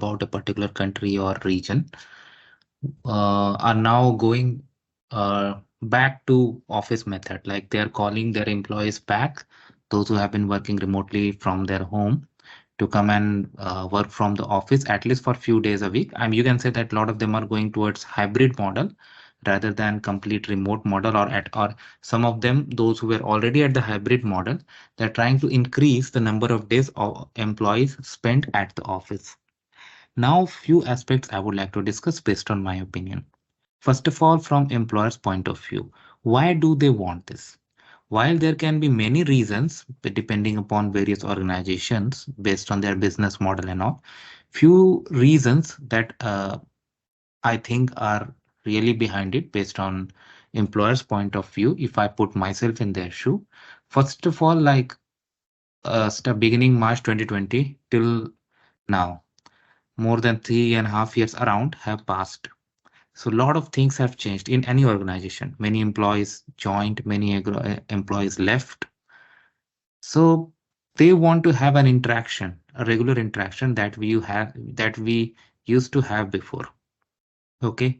about a particular country or region are now going back to office method. Like they are calling their employees back, those who have been working remotely from their home, to come and work from the office at least for few days a week. I mean, you can say that a lot of them are going towards hybrid model rather than complete remote model, or some of them, those who were already at the hybrid model, they're trying to increase the number of days of employees spent at the office. Now, few aspects I would like to discuss based on my opinion. First of all, from employer's point of view, why do they want this? While there can be many reasons depending upon various organizations based on their business model and all, few reasons that I think are really behind it based on employer's point of view. If I put myself in their shoe, first of all, like beginning March 2020 till now, more than 3.5 years around have passed. So a lot of things have changed in any organization. Many employees joined, many employees left. So they want to have an interaction, a regular interaction that we used to have before. Okay.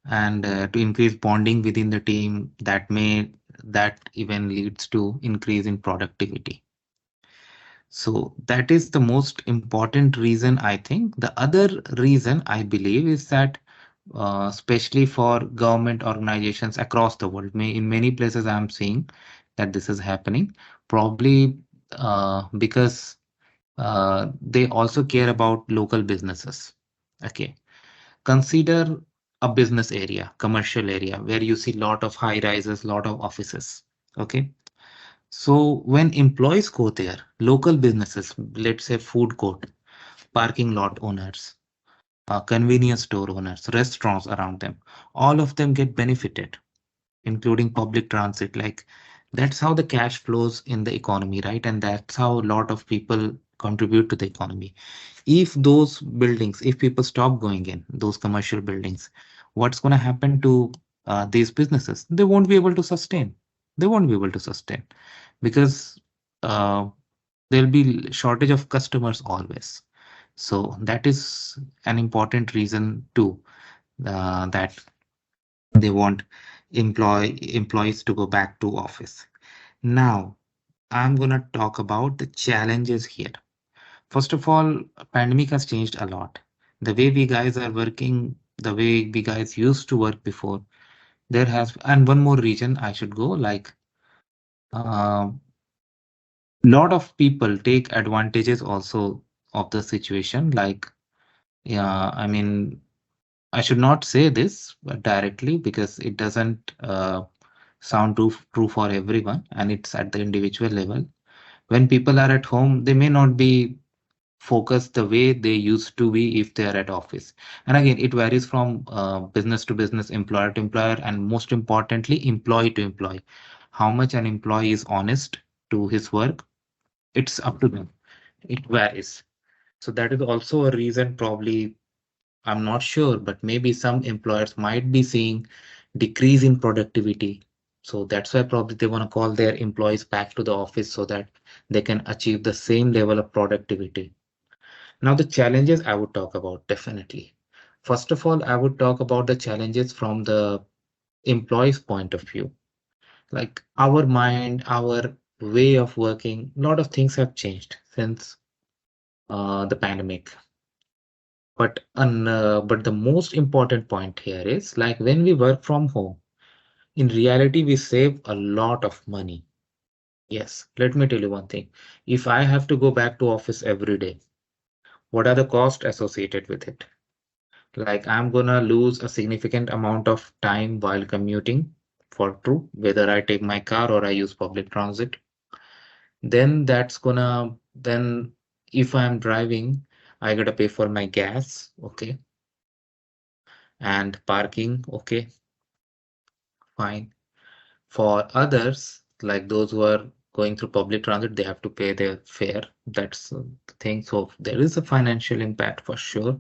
And to increase bonding within the team, that even leads to increase in productivity. So that is the most important reason, I think. The other reason I believe is that especially for government organizations across the world. In many places, I'm seeing that this is happening, probably because they also care about local businesses. Okay. Consider a business area, commercial area, where you see a lot of high rises, lot of offices. Okay. So when employees go there, local businesses, let's say food court, parking lot owners, convenience store owners, restaurants around them, all of them get benefited, including public transit. Like that's how the cash flows in the economy, right? And that's how a lot of people contribute to the economy. If those buildings, if people stop going in those commercial buildings, what's going to happen to these businesses? They won't be able to sustain. They won't be able to sustain because uh, there'll be shortage of customers always. So that is an important reason too, that they want employees to go back to office. Now, I'm gonna talk about the challenges here. First of all, pandemic has changed a lot. The way we guys are working, the way we guys used to work before, and one more reason I should go, like, uh, lot of people take advantages also of the situation. Like, yeah, I mean, I should not say this directly because it doesn't sound true for everyone, and it's at the individual level. When people are at home, they may not be focused the way they used to be if they are at office. And again, it varies from business to business, employer to employer, and most importantly, employee to employee. How much an employee is honest to his work, it's up to them. It varies. So that is also a reason, probably, I'm not sure, but maybe some employers might be seeing decrease in productivity. So that's why probably they want to call their employees back to the office so that they can achieve the same level of productivity. Now, the challenges I would talk about definitely. First of all, I would talk about the challenges from the employee's point of view. Like our mind, our way of working, a lot of things have changed since the pandemic. But the most important point here is like when we work from home, in reality, we save a lot of money. Yes, let me tell you one thing. If I have to go back to office every day, what are the costs associated with it? Like I'm gonna lose a significant amount of time while commuting for true, whether I take my car or I use public transit. Then if I'm driving, I gotta pay for my gas, okay, and parking, okay, fine. For others, like those who are going through public transit, they have to pay their fare. That's the thing. So there is a financial impact for sure.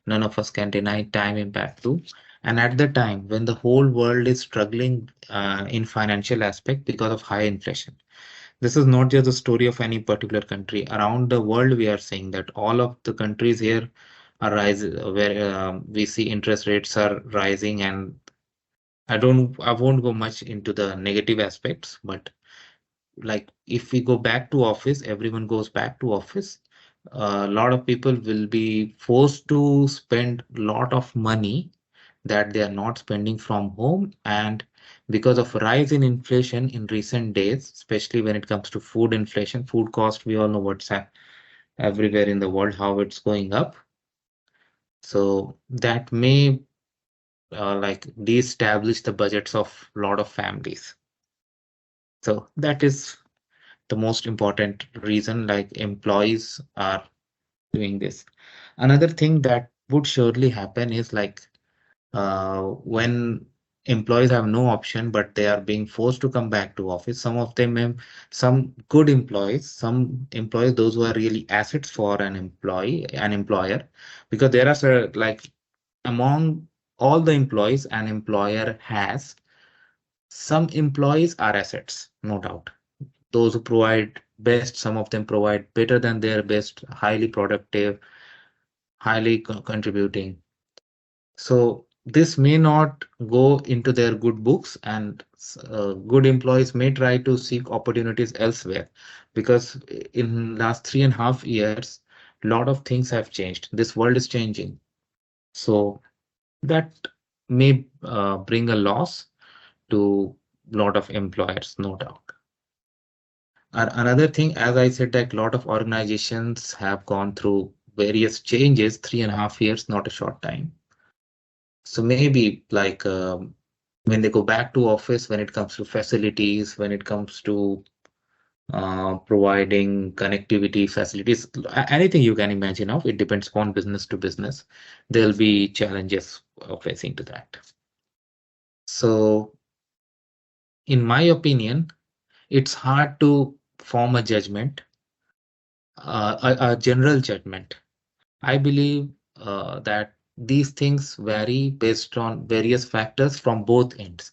None of us can deny time impact too. And at the time when the whole world is struggling in financial aspect because of high inflation, this is not just the story of any particular country. Around the world, we are seeing that all of the countries here are rising, where we see interest rates are rising, and I won't go much into the negative aspects, but like if we go back to office, everyone goes back to office. A lot of people will be forced to spend a lot of money that they are not spending from home. And because of rise in inflation in recent days, especially when it comes to food inflation, food cost, we all know everywhere in the world, how it's going up. So that may like de-establish the budgets of a lot of families. So that is the most important reason, like employees are doing this. Another thing that would surely happen is like when employees have no option, but they are being forced to come back to office. Some of them, some good employees, some employees, those who are really assets for an employer, because there are like among all the employees an employer has, some employees are assets, no doubt. Those who provide best, some of them provide better than their best, highly productive, highly contributing. So this may not go into their good books, and good employees may try to seek opportunities elsewhere, because in last 3.5 years, a lot of things have changed. This world is changing. So that may bring a loss to a lot of employers, no doubt. Another thing, as I said, that a lot of organizations have gone through various changes, 3.5 years, not a short time. So maybe like when they go back to office, when it comes to facilities, when it comes to providing connectivity facilities, anything you can imagine of, it depends upon business to business. There'll be challenges facing to that. So in my opinion, it's hard to form a judgment, a general judgment. I believe that these things vary based on various factors from both ends,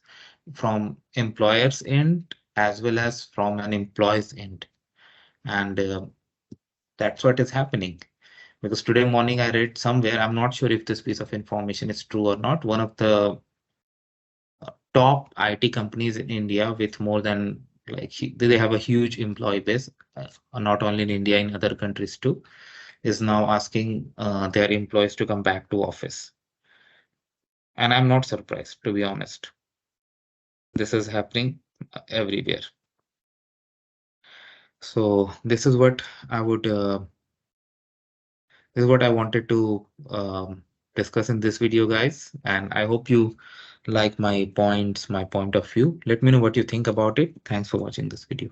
from employer's end as well as from an employee's end. And that's what is happening. Because today morning I read somewhere, I'm not sure if this piece of information is true or not, one of the top IT companies in India with more than like they have a huge employee base, not only in India, in other countries too, is now asking their employees to come back to office. And I'm not surprised, to be honest. This is happening everywhere. So this is what I wanted to discuss in this video, guys. And I hope you like my points, my point of view. Let me know what you think about it. Thanks for watching this video.